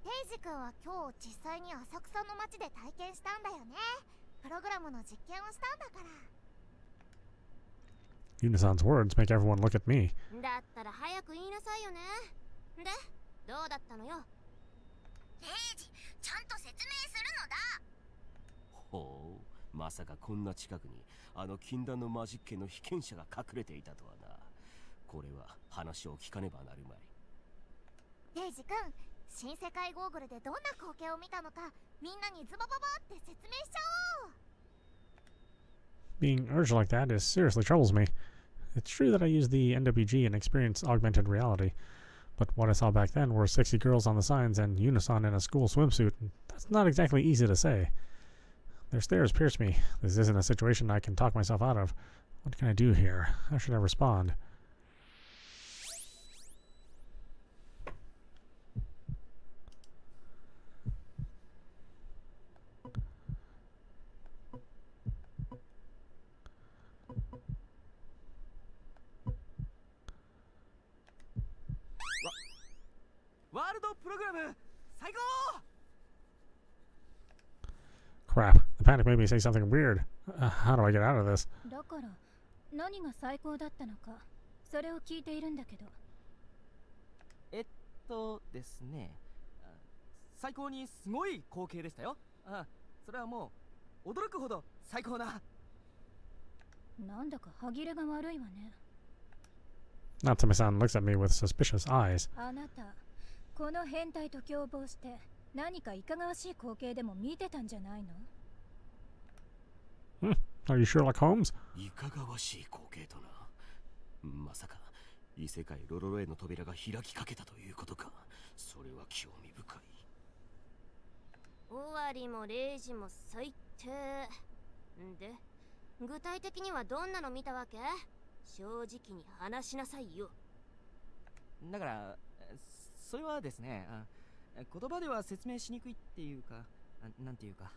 テイジ君は今日実際に浅草の街で体験したんだよね。プログラムの実験をしたんだから。Unisan's words make everyone look at me. だったら早く言いなさいよね。で、どうだったのよ。レイジ、ちゃんと説明するのだ。ほう、まさかこんな近くにあの禁断のマジック家の被験者が隠れていたとはな。これは話を聞かねばなるまい。レイジ君、新世界ゴーグルでどんな光景を見たのかみんなにズバババって説明しちゃおう。Being urged like that seriously troubles me. It's true that I use the NWG and experience augmented reality, but what I saw back then were sexy girls on the signs and Unisan in a school swimsuit. That's not exactly easy to say. Their stares pierce me. This isn't a situation I can talk myself out of. What can I do here? How should I respond? Crap. The panic made me say something weird. How do I get out of this? だから何が最高だったのか、それを聞いているんだけど。ですね、最高にすごい光景でしたよ。それはもう驚くほど最高な。なんだか歯切れが悪いわね。Natsumi-san looks at me with suspicious eyes. あなた、この変態と共謀して何かいかがわしい光景でも見てたんじゃないの？ Are you Sherlock Holmes? いかがわしい光景とな。まさか異世界ロロロへの扉が開きかけたということか。それは興味深い。終わりもレイジも最低。で、具体的にはどんなの見たわけ？正直に話しなさいよ。だからそれはですね、言葉では説明しにくいっていうか、なんていうか。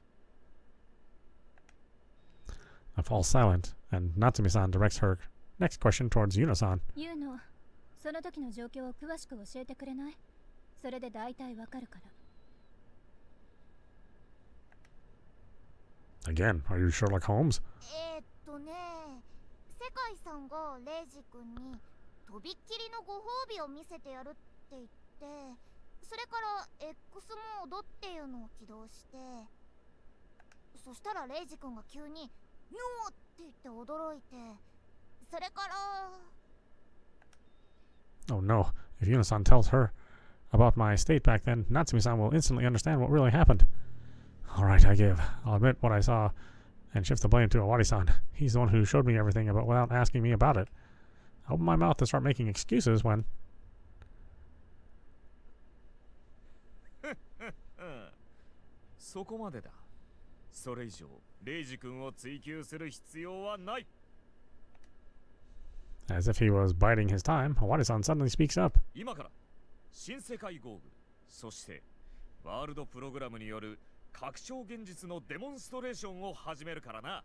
I fall silent, and Natsumi-san directs her next question towards Yuno-san. ユーノ、その時の状況を詳しく教えてくれない？それで大体わかるから。Again, are you Sherlock Holmes? 世界さんがレイジ君にとびっきりのご褒美を見せてやるって言って、それから X モードっていうのを起動して、そしたらレイジ君が急に「ノー!」って言って驚いて、それから。 Oh no, if Yuno-san tells her about my state back then, Natsumi-san will instantly understand what really happened. Alright, I give. I'll admit what I saw and shift the blame to Awari-san. He's the one who showed me everything about without asking me about it. I opened my mouth to start making excuses when... そこまでだ。それ以上、レイジ君を追求する必要はない。As if he was biding his time, Awari-san suddenly speaks up. 今から新世界ゴーグル、そしてワールドプログラムによる拡張現実のデモンストレーションを始めるからな。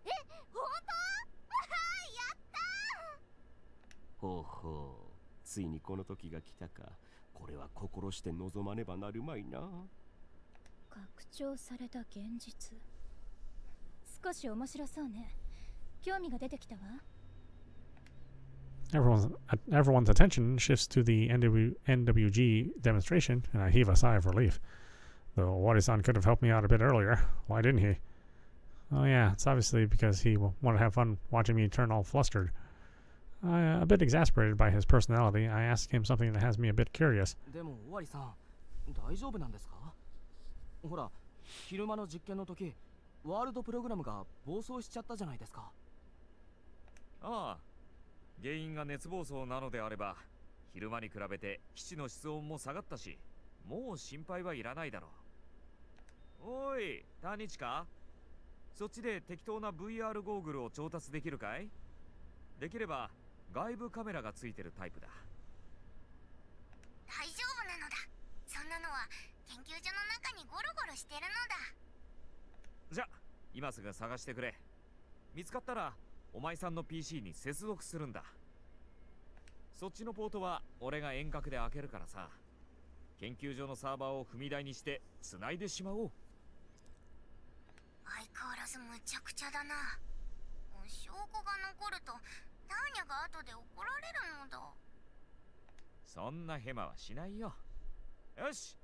え、本当？やったー。ほうほう、ついにこの時が来たか。これは心して望まねばなるまいな。拡張された現実。少し面白そうね。興味が出てきたわ。Everyone's attention shifts to the NWG demonstration, and I heave a sigh of relief. Though Awari-san could have helped me out a bit earlier. Why didn't he? Oh yeah, it's obviously because he wanted to have fun watching me turn all flustered. A bit exasperated by his personality, I ask him something that has me a bit curious. でも尾張さん、大丈夫なんですか？ほら、昼間の実験の時、ワールドプログラムが暴走しちゃったじゃないですか。ああ、原因が熱暴走なのであれば、昼間に比べて基地の室温も下がったし、もう心配はいらないだろう。おい、タニチか？そっちで適当な VR ゴーグルを調達できるかい？できれば外部カメラがついてるタイプだ。大丈夫なのだ。そんなのは研究所の中にゴロゴロしてるのだ。じゃ、今すぐ探してくれ。見つかったらお前さんの PC に接続するんだ。そっちのポートは俺が遠隔で開けるからさ。研究所のサーバーを踏み台にして繋いでしまおう。相変わらずむちゃくちゃだな。証拠が残るとターニャが後で怒られるのだ。そんなヘマはしないよ。よし、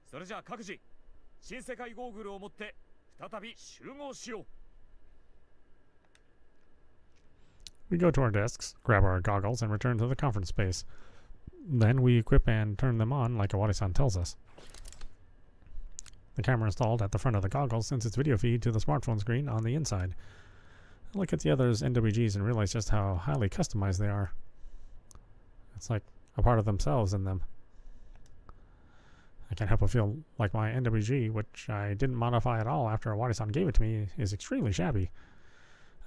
それじゃあ各自新世界ゴーグルを持って再び集合しよう。We go to our desks, grab our goggles, and return to the conference space. Then we equip and turn them on like Awari-san tells us. The camera installed at the front of the goggles sends its video feed to the smartphone screen on the inside. I look at the others' NWGs and realize just how highly customized they are. It's like a part of themselves in them. I can't help but feel like my NWG, which I didn't modify at all after Awari-san gave it to me, is extremely shabby.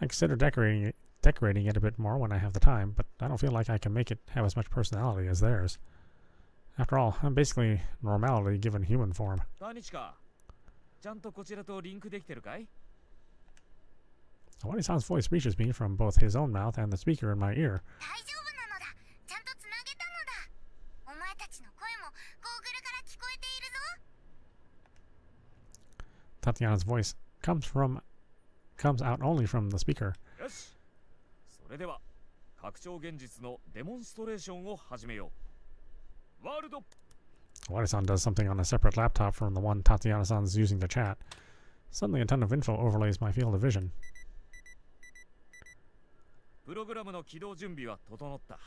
I consider decorating it a bit more when I have the time, but I don't feel like I can make it have as much personality as theirs. After all, I'm basically normality given human form. タニチカ、ちゃんとこちらとリンクできてるかい？ Awari-san's voice reaches me from both his own mouth and the speaker in my ear. 大丈夫なのだ。ちゃんとつなげたのだ。お前たちの声もゴーグルから聞こえているぞ。Tatiana's voice comes out only from the speaker. よし、それでは拡張現実のデモンストレーションを始めよう。ワールド Awari-san does something on a separate laptop from the one Tatiana-san's using to chat. Suddenly a ton of info overlays my field of vision. プログラムの起動準備は整った。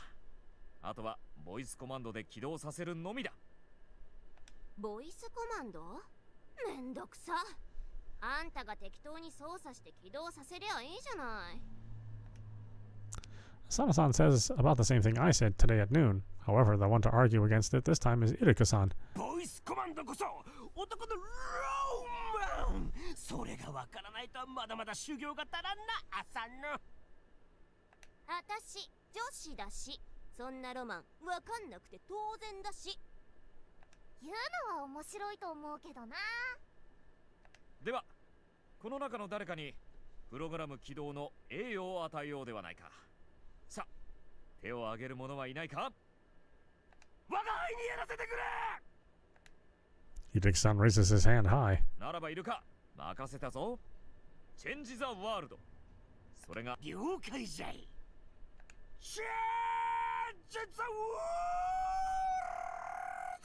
あとはボイスコマンドで起動させるのみだ。ボイスコマンド？めんどくさ。あんたが適当に操作して起動させりゃいいじゃない。Asano-san says about the same thing I said today at noon. However, the one to argue against it this time is Iruka-san. ボイスコマンドこそ男のローマン。それがわからないとまだまだ修行が足らんな、朝の。あたし女子だし、そんなロマンわかんなくて当然だし。言うのは面白いと思うけどな。ではこの中の誰かにプログラム起動の栄誉を与えようではないか。さあ、手を挙げる者はいないか？我が輩にやらせてくれ。 Iruka-san raises his hand high. ならばいるか、任せたぞ。チェンジ・ザ・ワールド、それが了解じゃい。チェンジ・ザ・ワール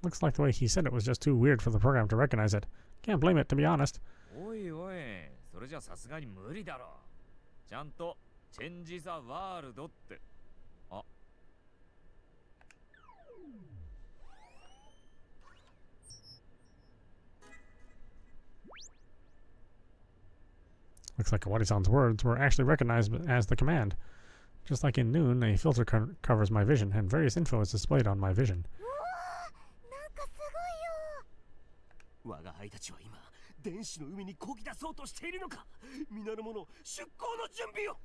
ド。 Looks like the way he said it was just too weird for the program to recognize it. Can't blame it, to be honest. おいおい、それじゃさすがに無理だろう。ちゃんとチェンジ・ザ・ワールドって。あ、Looks like Awadi-san's words were actually recognized as the command. Just like in Noon, a filter covers my vision, and various info is displayed on my vision. なんかすごいよ。我が輩たちは今電子の海に漕ぎ出そうとしているのか。皆の者出港の準備を。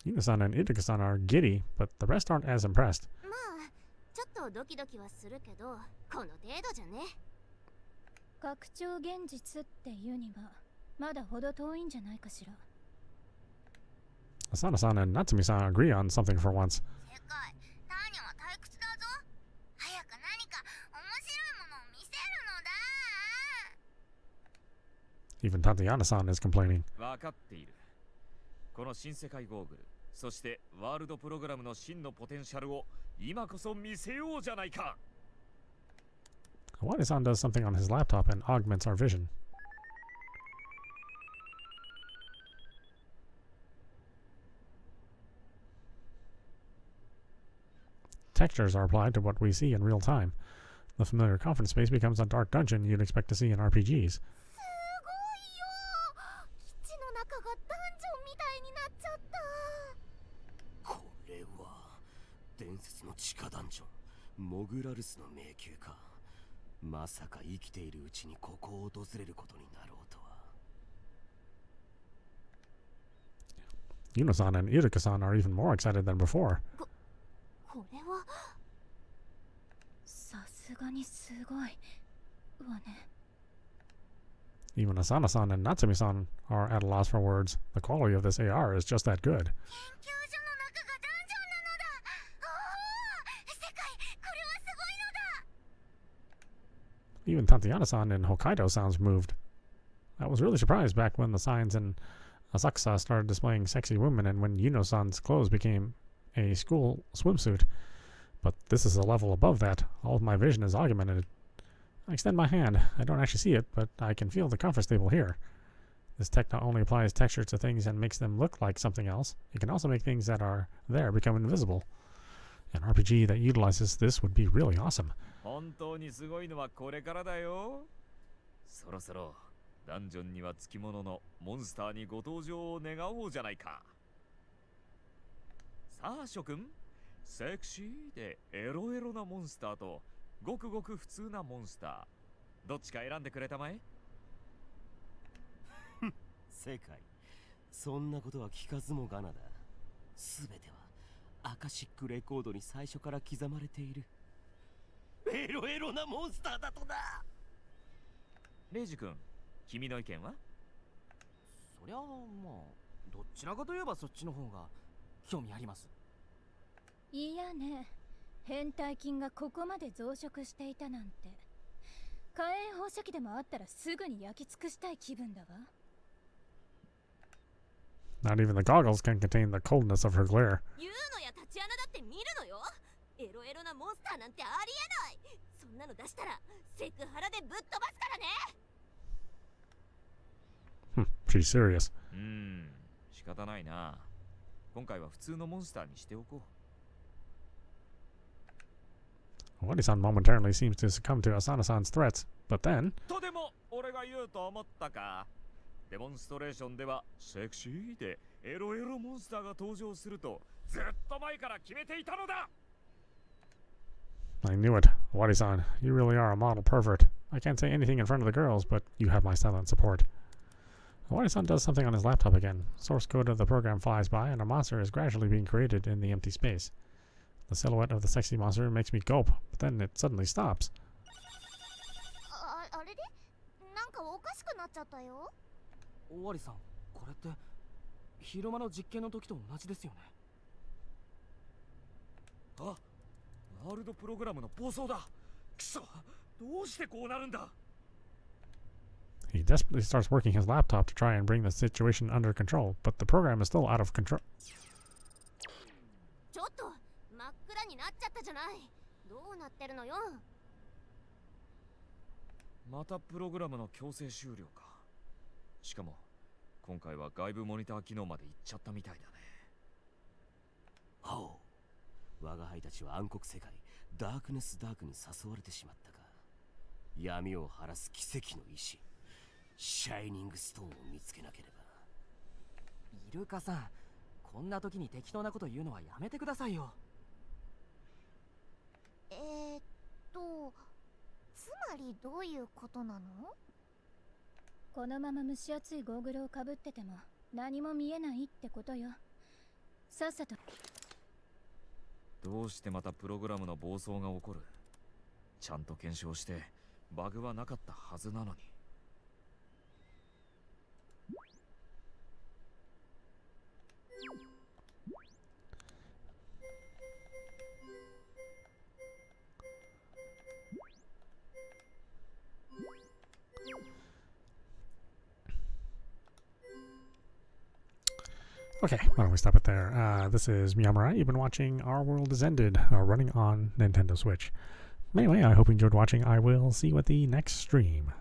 Yuno-san and Iruka-san are giddy, but the rest aren't as impressed. まあちょっとドキドキはするけどこの程度じゃね。拡張現実っていうにはまだほど遠いんじゃないかしら。Asana-san and Natsumi-san agree on something for once. 世界、ターニャは退屈だぞ。早く何か面白いものを見せるのだ。 Even Tatiana-san is complaining. 分かっている。この新世界ゴーグル、そしてワールドプログラムの真のポテンシャルを今こそ見せようじゃないか。Awadi-san does something on his laptop and augments our vision. Textures are applied to what we see in real time. The familiar conference space becomes a dark dungeon you'd expect to see in RPGs. すごいよ。基地の中がダンジョンみたいになっちゃった。これは伝説の地下ダンジョン、モグラルスの迷宮か。まさか生きているうちにここを訪れることになろうとは。Yuno-san and Iruka-san are even more excited than before. これはさすがにすごいわね。Even Asana-san and Natsumi-san are at a loss for words. The quality of this AR is just that good. 研究所の中がダンジョンなのだ。おお、世界、これはすごいのだ。 Even Tatiana-san in Hokkaido sounds moved. I was really surprised back when the signs in Asakusa started displaying sexy women and when Yuno-san's clothes became a school swimsuit. But this is a level above that. All of my vision is augmented. I extend my hand. I don't actually see it, but I can feel the conference table here. This tech not only applies texture to things and makes them look like something else, it can also make things that are there become invisible. An RPG that utilizes this would be really awesome. 本当にすごいのはこれからだよ。そろそろダンジョンにはつきもののモンスターにご登場を願おうじゃないか。さあ諸君、セクシーでエロエロなモンスターとごくごく普通なモンスター、どっちか選んでくれたまえ。世界、そんなことは聞かずもがなだ。すべてはアカシックレコードに最初から刻まれているエロエロなモンスターだとだ。レイジ君、君の意見は？そりゃあまあどちらかといえばそっちの方が興味あります。いやね、変態菌がここまで増殖していたなんて。火炎放射器でもあったらすぐに焼き尽くしたい気分だわ。Not even the goggles can contain the coldness of her glare. ユーノやタチアナだって見るのよ。エロエロなモンスターなんてありえない。そんなの出したらセクハラでぶっ飛ばすからね。She's serious. 仕方ないな。今回は普通のモンスターにしておこう。Awadi-san momentarily seems to succumb to Asana-san's threats, but then... とでも俺が言うと思ったか。デモンストレーションではセクシーでエロエロモンスターが登場するとずっと前から決めていたのだ。I knew it. Awadi-san, you really are a model pervert. I can't say anything in front of the girls, but you have my silent support. Awadi-san does something on his laptop again. Source code of the program flies by, and a monster is gradually being created in the empty space. The silhouette of the sexy monster makes me gulp, but then it suddenly stops. あれでなんかおかしくなっちゃったよ。オワリさん、これって昼間の実験の時と同じですよね。あ、ワールドプログラムの暴走だ。くそ、どうしてこうなるんだ。He desperately starts working his laptop to try and bring the situation under control, but the program is still out of control. ちょっと真っ暗になっちゃったじゃない。どうなってるのよ。またプログラムの強制終了か。しかも今回は外部モニター機能まで行っちゃったみたいだね。ほう、我が輩たちは暗黒世界ダークネスダークに誘われてしまったか。闇を晴らす奇跡の石。シャイニングストーンを見つけなければ。イルカさん、こんな時に適当なこと言うのはやめてくださいよ。つまりどういうことなの？このまま蒸し暑いゴーグルをかぶってても何も見えないってことよ。さっさと。どうしてまたプログラムの暴走が起こる？ちゃんと検証してバグはなかったはずなのに。Okay, why don't we stop it there? This is meowmurai. You've been watching Our World Is Ended, running on Nintendo Switch. Anyway, I hope you enjoyed watching. I will see you at the next stream.